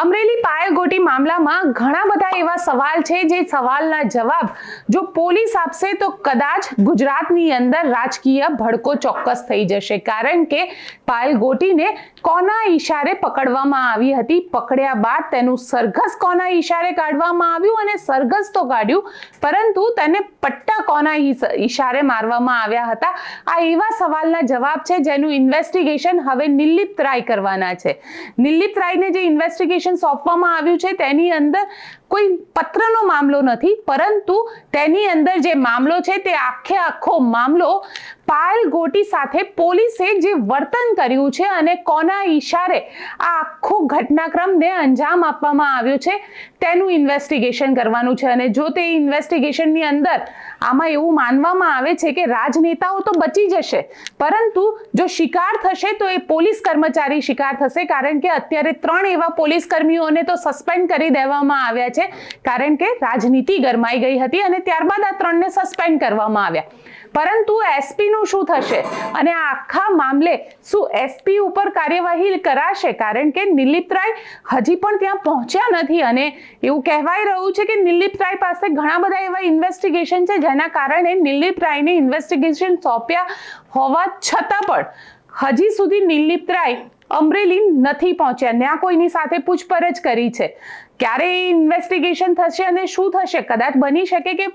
અમરેલી પાયલગોટી મામલામાં ઘણા બધા એવા સવાલ છે જે સવાલના જવાબ જો પોલીસ આપશે તો કદાચ ગુજરાતની અંદર રાજકીય ભડકો ચોક્કસ થઈ જશે, કારણ કે પાયલગોટીને કોના ઈશારે પકડવામાં આવી હતી, પકડ્યા બાદ તેનું સરઘસ કોના ઈશારે કાઢવામાં આવ્યું અને સરઘસ તો કાઢ્યું પરંતુ તેને પટ્ટા કોના ઈશારે મારવામાં આવ્યા હતા। આ એવા સવાલના જવાબ છે જેનું ઇન્વેસ્ટિગેશન હવે નિર્લિપ્ત રાય કરવાના છે। નિર્લિપ્ત રાયને જે ઇન્વેસ્ટિગેશન સોંપવામાં આવ્યું છે તેની અંદર કોઈ પત્રનો મામલો નથી, પરંતુ તેની અંદર જે મામલો છે તે આખો મામલો પાયલગોટી સાથે પોલીસે જે વર્તન કર્યું છે અને કોના ઈશારે આ આખો ઘટનાક્રમને અંજામ આપવામાં આવ્યો છે તેનું ઇન્વેસ્ટિગેશન કરવાનું છે। અને જો તે ઇન્વેસ્ટિગેશનની અંદર આમાં એવું માનવામાં આવે છે કે રાજનેતાઓ તો બચી જશે, પરંતુ જો શિકાર થશે તો એ પોલીસ કર્મચારી શિકાર થશે, કારણ કે અત્યારે 3 એવા પોલીસ કર્મીઓને તો સસ્પેન્ડ કરી દેવામાં આવ્યા છે, કારણ કે રાજનીતિ ગરમાઈ ગઈ હતી અને ત્યારબાદ આ 3ને સસ્પેન્ડ કરવામાં આવ્યા। પરંતુ એસપી નું શું થશે અને આ આખા મામલે શું એસપી ઉપર કાર્યવાહી કરાશે, કારણ કે નિર્લિપ્ત રાય હજી પણ ત્યાં પહોંચ્યા નથી અને એવું કહેવાય રહ્યું છે કે નિર્લિપ્ત રાય પાસે ઘણા બધા એવા ઇન્વેસ્ટિગેશન છે જેના કારણે નિર્લિપ્ત રાયને ઇન્વેસ્ટિગેશન સોંપ્યા હોવા છતાં પણ હજી સુધી નિર્લિપ્ત રાય અમરેલી નથી પહોંચ્યા, ત્યાં કોઈની સાથે પૂછપરછ કરી છે। ક્યારે ઇન્વેસ્ટિગેશન થશે અને શું થશે, કદાચ બની શકે કે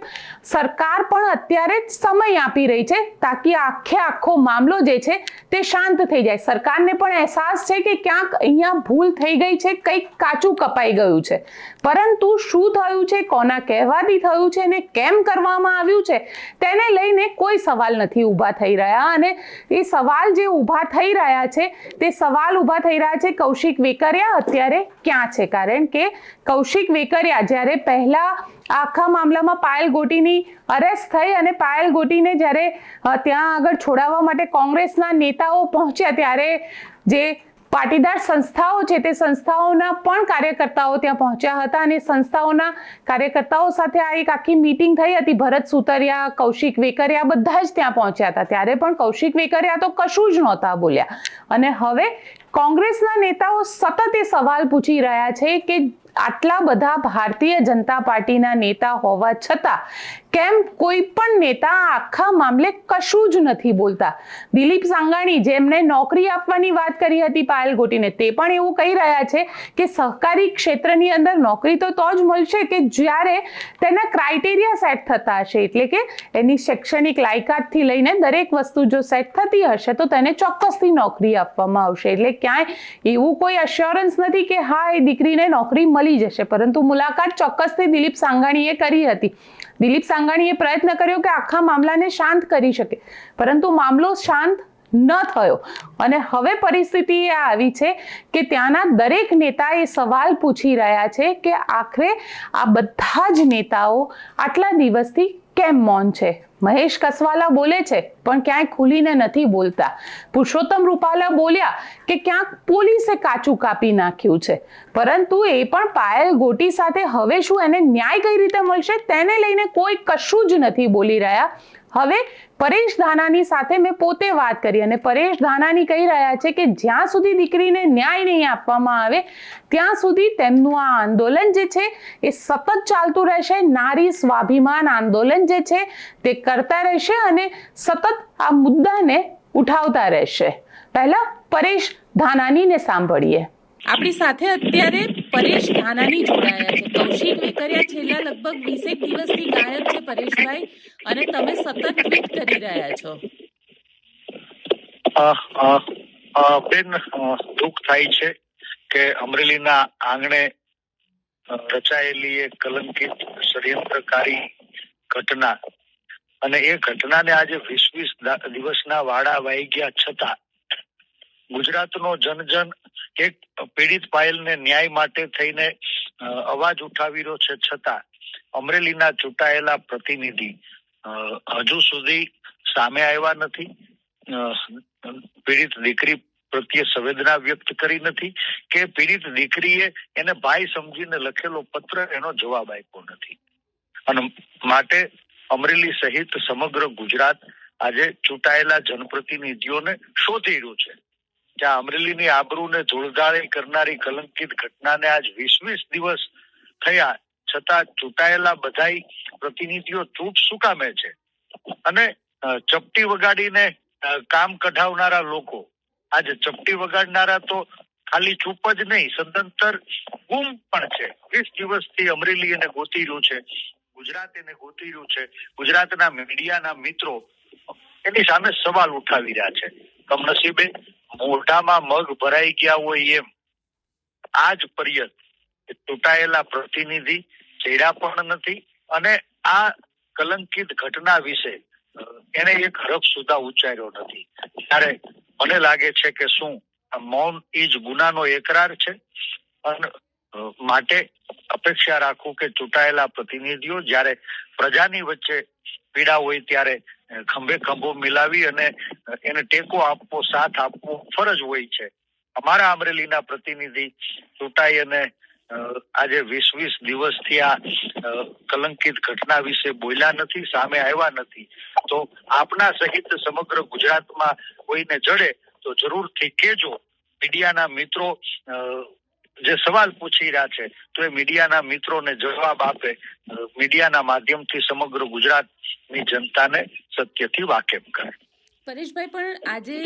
સરકાર પણ અત્યારે જ સમય આપી રહી છે તાકી આખો મામલો જે છે તે શાંત થઈ જાય। સરકારને પણ અહેસાસ છે કે ક્યાંક અહીંયા ભૂલ થઈ ગઈ છે, કંઈક કાચું કપાઈ ગયું છે, પરંતુ શું થયું છે, કોના કહેવાથી થયું છે અને કેમ કરવામાં આવ્યું છે તેને લઈને કોઈ સવાલ નથી ઊભા થઈ રહ્યા। અને એ સવાલ જે ઊભા થઈ રહ્યા છે તે સવાલ ઊભા થઈ રહ્યા છે કૌશિક વેકરિયા અત્યારે ક્યાં છે, કારણ કે કૌશિક વેકરિયા જ્યારે પહેલા આખા મામલામાં પાયલગોટીની અરેસ્ટ થઈ અને પાયલગોટીને જ્યારે ત્યાં આગળ છોડાવવા માટે કોંગ્રેસના નેતાઓ પહોંચ્યા ત્યારે જે પાટીદાર સંસ્થાઓ છે તે સંસ્થાઓના પણ કાર્યકર્તાઓ ત્યાં પહોંચ્યા હતા અને સંસ્થાઓના કાર્યકર્તાઓ સાથે આ એક આખી મીટિંગ થઈ હતી। ભરત સુતરિયા, કૌશિક વેકરિયા બધા જ ત્યાં પહોંચ્યા હતા, ત્યારે પણ કૌશિક વેકરિયા તો કશું જ નહોતા બોલ્યા અને હવે કોંગ્રેસના નેતાઓ સતત એ સવાલ પૂછી રહ્યા છે કે આટલા બધા ભારતીય જનતા પાર્ટીના નેતા હોવા છતાં કેમ કોઈ પણ નેતા આખા મામલે કશું જ નથી બોલતા। દિલીપ સાંગાણી જેમને નોકરી આપવાની વાત કરી હતી પાયલગોટીને, તે પણ એવું કહી રહ્યા છે કે સહકારી ક્ષેત્રની અંદર નોકરી તો જ મળશે કે જ્યારે તેના ક્રાઇટેરિયા સેટ થતા હશે, એટલે કે એની શૈક્ષણિક લાયકાતથી લઈને દરેક વસ્તુ જો સેટ થતી હશે તો તેને ચોક્કસથી નોકરી આપવામાં આવશે। એટલે ક્યાંય એવું કોઈ અશ્યોરન્સ નથી કે હા એ દીકરીને નોકરી મળી જશે, પરંતુ મુલાકાત ચોક્કસથી દિલીપ સાંગાણીએ કરી હતી। દિલીપ સાંગાણીએ પ્રયત્ન કર્યો કે આખા મામલાને શાંત કરી શકે, પરંતુ મામલો શાંત ન થયો અને હવે પરિસ્થિતિ એ આવી છે કે ત્યાંના દરેક નેતા એ સવાલ પૂછી રહ્યા છે કે આખરે આ બધા જ નેતાઓ આટલા દિવસથી કેમ મૌન છે। મહેશ કસવાલા બોલે છે પણ ક્યાંય ખુલીને નથી બોલતા। પુરુષોત્તમ રૂપાલા બોલ્યા કે ક્યાંક પોલીસે કાચું કાપી નાખ્યું છે, પરંતુ એ પણ પાયલગોટી સાથે હવે શું એને ન્યાય કઈ રીતે મળશે તેને લઈને કોઈ કશું જ નથી બોલી રહ્યા। હવે પરેશ ધાનાની સાથે મેં પોતે વાત કરી અને પરેશ ધાનાની કહી રહ્યા છે કે જ્યાં સુધી દીકરીને ન્યાય નહીં આપવામાં આવે ત્યાં સુધી તેમનું આ આંદોલન જે છે એ સતત ચાલતું રહેશે। નારી સ્વાભિમાન આંદોલન જે છે તે કરતા રહેશે અને સતત આ મુદ્દાને ઉઠાવતા રહેશે। પહેલા પરેશ ધાનાનીને સાંભળીએ। આપણી સાથે અત્યારે પરેશ ધાનાની જોડાયા છે। કૌશિક વેકરિયા છેલ્લા લગભગ 20 દિવસથી ગાયબ છે પરેશભાઈ, અને તમે સતત ટ્વીટ કરી રહ્યા છો। બેન, દુઃખ થાય છે કે અમરેલીના આંગણે રચાયેલી એક કલંકિત ષડયંત્રકારી ઘટના અને એ ઘટનાને આજે 20 દિવસના વાડા વાઈ ગયા છતાં ગુજરાતનો જન એક પીડિત પાયલને ન્યાય માટે થઈને અવાજ ઉઠાવી રહ્યો છે, છતાં અમરેલીના ચૂંટાયેલા પ્રતિનિધિ હજુ સુધી સામે આવ્યા નથી, પીડિત દીકરી પ્રત્યે સંવેદના વ્યક્ત કરી નથી કે પીડિત દીકરીએ એને ભાઈ સમજીને લખેલો પત્ર એનો જવાબ આપ્યો નથી। અને માટે અમરેલી સહિત સમગ્ર ગુજરાત આજે ચૂંટાયેલા જનપ્રતિનિધિઓને શોધી રહ્યું છે કે આ અમરેલીની આબરૂને ધૂળધાળી કરનારી કલંકિત ઘટનાને આજ 20 દિવસ થયા છતાં ચૂંટાયેલા બધાય પ્રતિનિધિઓ ચૂપ શું કામે છે? અને ચપટી વગાડીને કામ કઢાવનારા લોકો આજે ચપટી વગાડનારા તો ખાલી ચૂપ જ નહીં, સદંતર ગુમ પણ છે. 20 દિવસથી અમરેલી એને ગોતી રહ્યું છે, ગુજરાત એને ગોતી રહ્યું છે. ગુજરાતના મીડિયાના મિત્રો એની સામે સવાલ ઉઠાવી રહ્યા છે. કમનસીબે મોઢામાં મગ ભરાઈ ગયા હોય એમ આજ પર્યત ચૂંટાયેલા પ્રતિનિધિ ચડ્યા પણ નથી અને આ કલંકિત ઘટના વિશે એને એક હરફ સુધા ઉચ્ચાર્યો નથી. ત્યારે મને લાગે છે કે શું મૌન ઈ જ ગુનાનો એકરાર છે? અને માટે અપેક્ષા રાખું કે ચૂંટાયેલા પ્રતિનિધિઓ જ્યારે પ્રજાની વચ્ચે પીડા હોય ત્યારે ખંભે ખંભો મિલાવી અને એને ટેકો આપવો, સાથ આપવો ફરજ હોય છે. અમારા અમરેલીના પ્રતિનિધિ ચૂંટાઈ અને આજે 20 દિવસથી આ કલંકિત ઘટના વિશે બોલ્યા નથી, સામે આવ્યા નથી. તો આપના સહિત સમગ્ર ગુજરાતમાં કોઈને જડે તો જરૂરથી કહેજો. મીડિયાના મિત્રો જે સવાલ પૂછી રહ્યા છે તો એ મીડિયાના મિત્રોને જવાબ આપે, મીડિયાના માધ્યમથી સમગ્ર ગુજરાતની જનતાને સત્યથી વાકેફ કરે. પરેશભાઈ, પણ આજે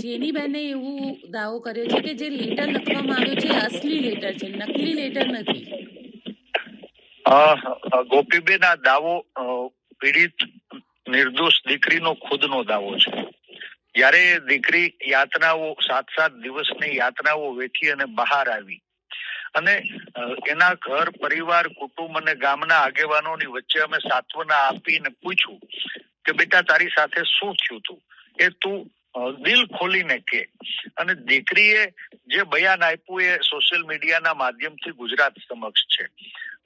જેનીબેને એવું દાવો કર્યો છે કે જે લેટર લખવામાં આવ્યો છે અસલી લેટર છે, નકલી લેટર નથી. ગોપીબેન, આ દાવો પીડિત નિર્દોષ દીકરીનો ખુદનો દાવો છે. જ્યારે દીકરી યાતનાઓ 7 દિવસની યાતનાઓ વેઠી અને બહાર આવી અને એના ઘર પરિવાર કુટુંબ અને ગામના આગેવાનોની વચ્ચે અમે સાંત્વના આપીને પૂછ્યું કે બેટા તારી સાથે શું થયું હતું, એ તું દિલ ખોલીને કે. અને દીકરીએ જે બયાન આપ્યું એ સોશિયલ મીડિયાના માધ્યમથી ગુજરાત સમક્ષ છે.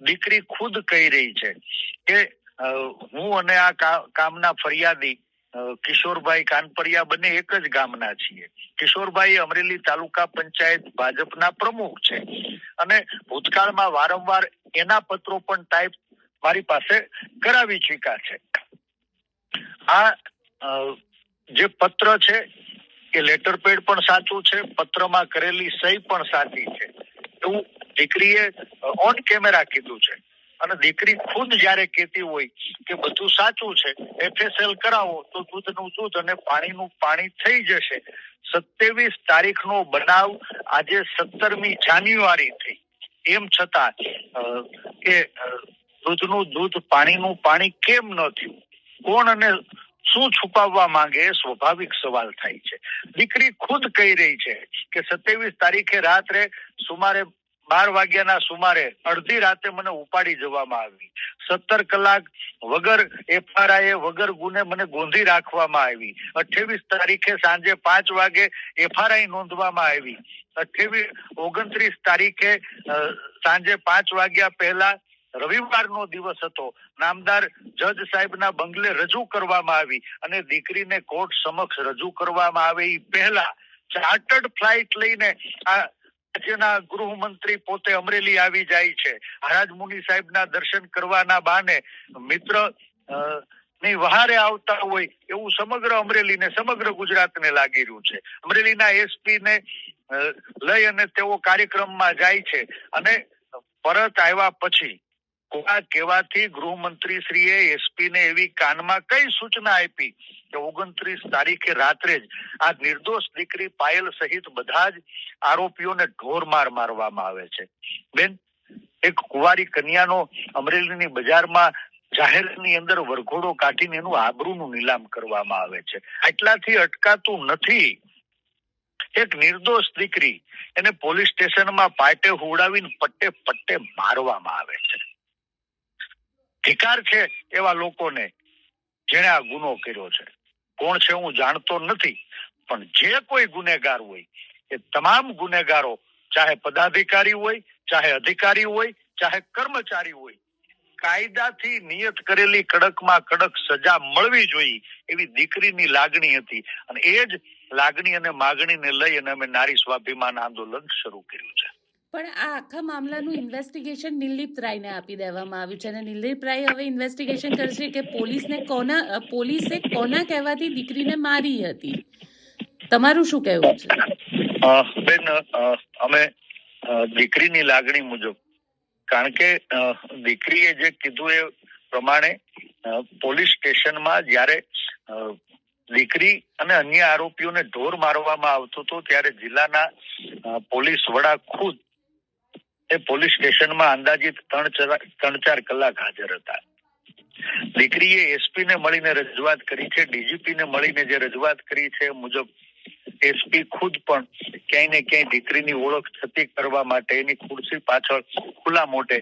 દીકરી ખુદ કહી રહી છે કે હું અને આ કામના ફરિયાદી કિશોરભાઈ કાનપરિયા બંને એક જ ગામના છીએ. કિશોરભાઈ અમરેલી તાલુકા પંચાયત ભાજપના પ્રમુખ છે અને ભૂતકાળમાં વારંવાર એના પત્રો પણ ટાઈપ મારી પાસે કરાવી ચૂક્યા છે. આ જે પત્ર છે એ લેટર પેડ પણ સાચું છે, પત્રમાં કરેલી સહી પણ સાચી છે એવું દીકરીએ ઓન કેમેરા કીધું છે. અને દીકરી ખુદ જયારે કહેતી હોય કે બધું સાચું છે, FSL કરાવો તો દૂધનું દૂધ અને પાણીનું પાણી થઈ જશે. 27 તારીખનો બનાવ આજે 17મી જાન્યુઆરી થઈ, એમ છતાં કે દૂધનું દૂધ પાણીનું પાણી કેમ ન થયું, કોણ અને શું છુપાવવા માંગે એ સ્વાભાવિક સવાલ થાય છે. દીકરી ખુદ કહી રહી છે કે 27 તારીખે રાત્રે સુમારે 12 વાગ્યાના સુમારે અડધી રાતે મને ઉપાડી જવામાં આવી. 17 કલાક વગર FRI વગર ગુને મને ગોંધી રાખવામાં આવી. 28 તારીખે સાંજે 5 વાગે FRI નોંધવામાં આવી. 29 તારીખે સાંજે 5 વાગ્યા પહેલા રવિવારનો દિવસ હતો, નામદાર જજ સાહેબના બંગલે રજૂ કરવામાં આવી અને દીકરીને કોર્ટ સમક્ષ રજૂ કરવામાં આવે એ પહેલા ચાર્ટર્ડ ફ્લાઇટ લઈને આ રાજ્યના ગૃહમંત્રી પોતે અમરેલી આવી જાય છે. હરાજ મુનિ સાહેબના દર્શન કરવાના બહાને મિત્ર ની વહારે આવતા હોય એવું સમગ્ર અમરેલીને, સમગ્ર ગુજરાતને લાગી રહ્યું છે. અમરેલીના SP ને લઈ અને તેઓ કાર્યક્રમમાં જાય છે અને પરત આવ્યા પછી કહેવાથી ગૃહમંત્રી શ્રીએ SP ને એવી કાનમાં કઈ સૂચના આપી કે 29 તારીખે રાત્રે જ આ નિર્દોષ દીકરી પાયલ સહિત બધા જ આરોપીઓને ઢોરમાર મારવામાં આવે છે. બેન, એક કુંવારી કન્યાનો અમરેલીની બજારમાં જાહેરની અંદર વરઘોડો કાઢીને એનું આબરૂનું નીલામ કરવામાં આવે છે. આટલાથી અટકાતું નથી. એક નિર્દોષ દીકરી એને પોલીસ સ્ટેશનમાં પાટે હુવડાવીને પટ્ટે પટ્ટે મારવામાં આવે છે. ધિકાર છે એવા લોકોને જેણે આ ગુનો કર્યો છે. કોણ છે હું જાણતો નથી, પણ જે કોઈ ગુનેગાર હોય એ તમામ ગુનેગારો, ચાહે પદાધિકારી હોય, ચાહે અધિકારી હોય, ચાહે કર્મચારી હોય, કાયદાથી નિયત કરેલી કડકમાં કડક સજા મળવી જોઈએ એવી દીકરીની લાગણી હતી. અને એ જ લાગણી અને માગણીને લઈ અને અમે નારી સ્વાભિમાન આંદોલન શરૂ કર્યું છે. પણ આ આખા મામલાનું ઇન્વેસ્ટિગેશન નિર્લિપ્ત રાયને આપી દેવામાં આવ્યું છે અને નિર્લિપ્ત રાય હવે ઇન્વેસ્ટિગેશન કરશે કે પોલીસે કોના કહેવાથી દીકરીને મારી હતી. તમારું શું કહેવું છે? બેન, અમે દીકરીની લાગણી મુજબ, કારણ કે દીકરીએ જે કીધું એ પ્રમાણે પોલીસ સ્ટેશનમાં જ્યારે દીકરી અને અન્ય આરોપીઓને ઢોર મારવામાં આવતો હતો ત્યારે જિલ્લાના પોલીસ વડા ખુદ એ પોલીસ સ્ટેશનમાં અંદાજિત 3-4 કલાક હાજર હતા. દીકરીએ એસપી ને મળીને રજૂઆત કરી છે, ડીજીપી ને મળીને જે રજૂઆત કરી છે મુજબ એસપી ખુદ પણ ક્યાંય ને ક્યાંય દીકરીની ઓળખ થતી કરવા માટે એની ખુરશી પાછળ ખુલ્લા મોઢે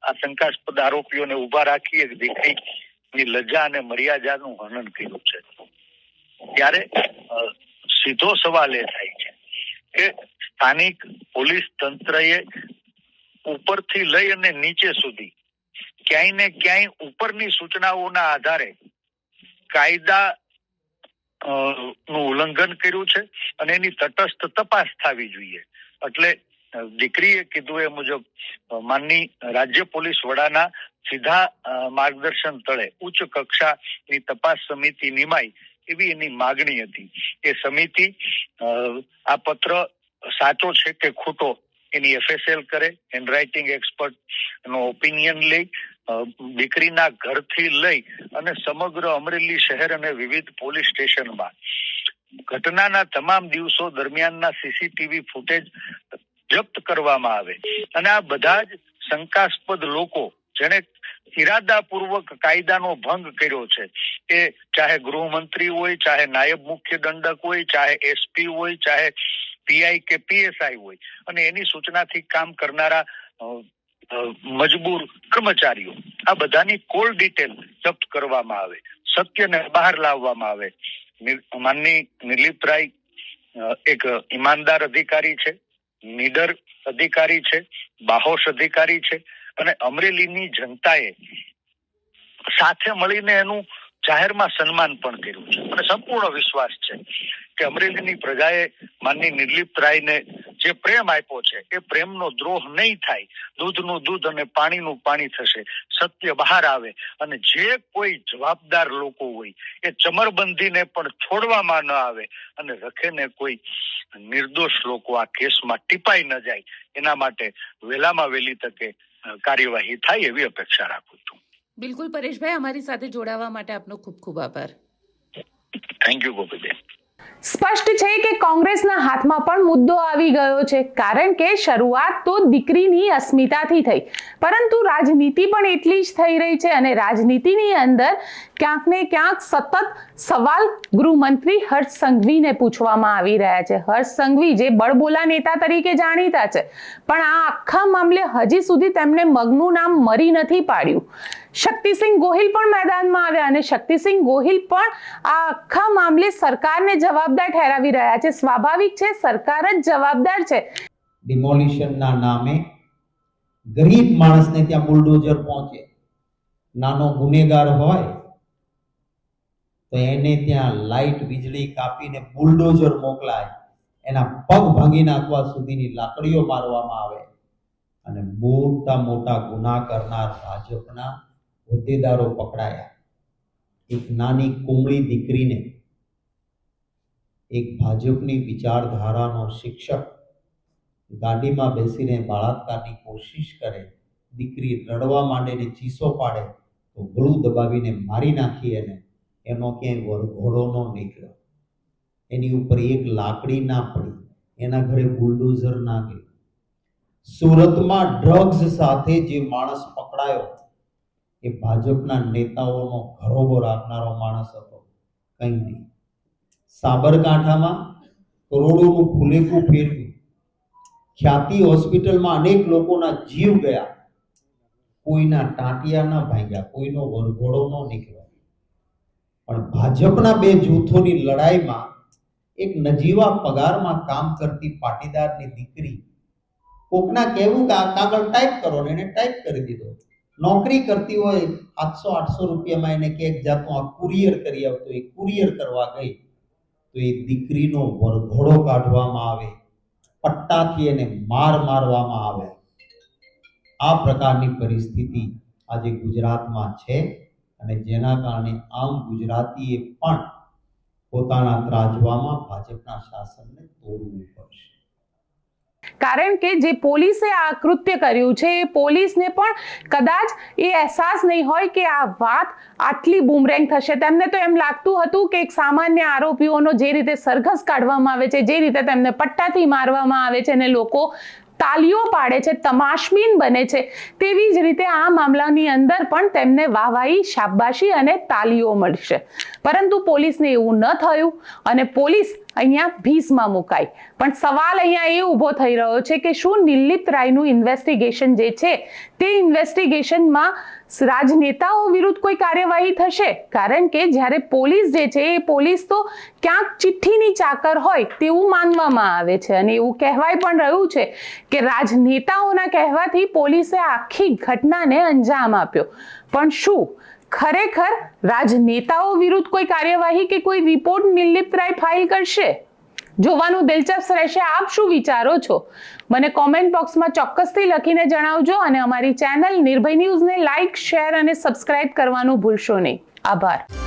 આ શંકાસ્પદ આરોપીઓને ઉભા રાખી દીકરીની લજ્જા અને મર્યાદાનું હનન કર્યું છે. ત્યારે સીધો સવાલ એ થાય છે કે સ્થાનિક પોલીસ તંત્રએ ઉપરથી લઈ અને નીચે સુધી ક્યાંય ને ક્યાંય ઉપરની સૂચનાઓના આધારે કાયદા નું ઉલ્લંઘન કર્યું છે અને એની તટસ્થ તપાસ થવી જોઈએ. એટલે દીકરીએ કીધું એ મુજબ માનની રાજ્ય પોલીસ વડાના સીધા માર્ગદર્શન તળે ઉચ્ચ કક્ષાની તપાસ સમિતિ નિમાય એવી એની માગણી હતી. એ સમિતિ આ પત્ર સાચો છે કે ખોટો એની એફએસએલ કરે, હેન્ડરાઇટિંગ એક્સપર્ટ નો ઓપિનિયન લઈ દીકરીના ઘરથી લઈ અને સમગ્ર અમરેલી શહેર અને વિવિધ પોલીસ સ્ટેશનમાં ઘટનાના તમામ દિવસો દરમિયાનના સીસીટીવી ફૂટેજ જપ્ત કરવામાં આવે અને આ બધા જ શંકાસ્પદ લોકો જેને ઇરાદાપૂર્વક કાયદાનો ભંગ કર્યો છે, એ ચાહે ગૃહમંત્રી હોય, ચાહે નાયબ મુખ્ય દંડક હોય, ચાહે એસપી હોય, ચાહે પીઆઈ કે પીએસઆઈ હોય અને એની સૂચનાથી કામ કરનારા મજબૂર કર્મચારીઓ, આ બધાની કોલ ડિટેલ જપ્ત કરવામાં આવે, સત્યને બહાર લાવવામાં આવે. માનની નિર્લિપ્તરાય એક ઈમાનદાર અધિકારી છે, નીડર અધિકારી છે, બાહોશ અધિકારી છે અને અમરેલીની જનતાએ સાથે મળીને એનું જાહેરમાં સન્માન પણ કર્યું છે અને સંપૂર્ણ વિશ્વાસ છે કે અમરેલીની પ્રજાએ માનની નિર્લિપ્તરાયને જે પ્રેમ આપ્યો છે એ પ્રેમનો દ્રોહ નહીં થાય, દૂધનું દૂધ અને પાણીનું પાણી થશે, સત્ય બહાર આવે અને જે કોઈ જવાબદાર લોકો હોય એ ચમરબંધીને પણ છોડવામાં ન આવે અને રખેને કોઈ નિર્દોષ લોકો આ કેસમાં ટીપાઈ ન જાય, એના માટે વહેલામાં વહેલી તકે કાર્યવાહી થાય એવી અપેક્ષા રાખું છું. બિલકુલ પરેશભાઈ, અમારી સાથે જોડાવા માટે આપનો ખૂબ ખૂબ આભાર. Thank you Gopiben. સ્પષ્ટ છે કે કોંગ્રેસના હાથમાં પણ મુદ્દો આવી ગયો છે, કારણ કે શરૂઆત તો દીકરીની અસ્મિતાથી થઈ, પરંતુ રાજનીતિ પણ એટલી જ થઈ રહી છે અને રાજનીતિની અંદર ક્યાંક ને ક્યાંક સતત સવાલ ગૃહમંત્રી હર્ષ સંઘવીને પૂછવામાં આવી રહ્યા છે. હર્ષ સંઘવી જે બળબોલા નેતા તરીકે જાણીતા છે, પણ આ આખા મામલે હજી સુધી તેમણે મગનું નામ મરી નથી પાડ્યું. શક્તિસિંહ ગોહિલ પણ મેદાનમાં આવ્યા અને શક્તિસિંહ ગોહિલ પણ આ આખા મામલે સરકારને જવાબદાર ઠેરાવી રહ્યા છે. સ્વાભાવિક છે, સરકાર જ જવાબદાર છે. ડિમોલિશનના નામે ગરીબ માણસને ત્યાં બુલડોઝર પહોંચે, નાનો ગુનેગાર હોય તો એને ત્યાં લાઈટ વીજળી કાપીને બુલડોઝર મોકલાય, એના પગ ભાંગી નાખવા સુધીની લાકડીઓ મારવામાં આવે અને મોટા મોટા ગુના કરનાર ભાજપના હોદ્દેદારો પકડાયા. એક નાની કુમળી દીકરીને એક ભાજપની વિચારધારાનો શિક્ષક ગાડીમાં બેસીને બળાત્કારની કોશિશ કરે, દીકરી રડવા માંડે ને ચીસો પાડે તો ગળું દબાવીને મારી નાખી એનો ક્યાંય વરઘોડો ન નીકળ્યો, એની ઉપર એક લાકડી ના પડી, એના ઘરે બુલડોઝર ના ગયું. સુરતમાં ડ્રગ્સ સાથે જે માણસ પકડાયો એ ભાજપના નેતાઓનો ઘરોબો રાખનારો માણસ હતો, કંઈ નહીં. સાબરકાંઠામાં કરોડોનું ફુલેકું ફેરવ્યું, ખ્યાતિ હોસ્પિટલમાં અનેક લોકોના જીવ ગયા, કોઈના ટાંટિયા ના ભાંગ્યા, કોઈનો વરઘોડો ન નીકળ્યો. પણ ભાજપના બે જૂથોની લડાઈમાં એક નજીવા પગારમાં કામ કરતી પાટીદારની દીકરી કોકના કહેવું કે આ કાગળ ટાઈપ કરો ને એને ટાઈપ કરી દીધો. નોકરી કરતી હોય 700-800 રૂપિયામાં એને કે એક જાતનું આ કુરિયર કરી આવતો, એ કુરિયર કરવા ગઈ તો એ દીકરીનો વરઘોડો કાઢવામાં આવે, પટ્ટાથી એને મારવામાં આવે. આ પ્રકારની પરિસ્થિતિ આજે ગુજરાતમાં છે અને જેના કારણે આમ ગુજરાતીએ પણ પોતાના ત્રાજવામાં ભાજપના શાસનને તોડવું પડશે. કારણ કે જે પોલીસે આ કૃત્ય કર્યું છે એ પોલીસને પણ કદાચ એ અહેસાસ નહીં હોય કે આ વાત આટલી બૂમરેંગ થશે. તેમને તો એમ લાગતું હતું કે એક સામાન્ય આરોપીઓનો જે રીતે સરઘસ કાઢવામાં આવે છે, જે રીતે તેમને પટ્ટાથી મારવામાં આવે છે અને લોકો તાલીઓ પાડે છે, તમાશબીન બને છે, તેવી જ રીતે આ મામલાની અંદર પણ તેમને વાહવાહી, શાબાશી અને તાલીઓ મળશે. પરંતુ પોલીસને એવું ન થયું અને પોલીસ અહીંયા ભીસમાં મુકાઈ. પણ સવાલ અહીંયા એ ઊભો થઈ રહ્યો છે કે શું નિર્લિપ્ત રાયનું ઇન્વેસ્ટિગેશન જે છે તે ઇન્વેસ્ટિગેશનમાં રાજનેતાઓ વિરુદ્ધ કોઈ કાર્યવાહી થશે? કારણ કે જ્યારે પોલીસ જે છે એ પોલીસ તો ક્યાંક ચિઠ્ઠીની ચાકર હોય તેવું માનવામાં આવે છે અને એવું કહેવાય પણ રહ્યું છે કે રાજનેતાઓના કહેવાથી પોલીસે આખી ઘટનાને અંજામ આપ્યો. પણ શું ખરેખર રાજનેતાઓ વિરુદ્ધ કોઈ કાર્યવાહી કે કોઈ રિપોર્ટ નિર્લિપ્ત રાય ફાઇલ કરશે? જોવાનું દિલચસ્પ રહેશે. આપ શું વિચારો છો? મને કોમેન્ટ બોક્સમાં ચોક્કસથી લખીને જણાવજો અને અમારી ચેનલ નિર્ભય ન્યૂઝને લાઇક, શેર અને સબસ્ક્રાઇબ કરવાનું ભૂલશો નહીં. આભાર.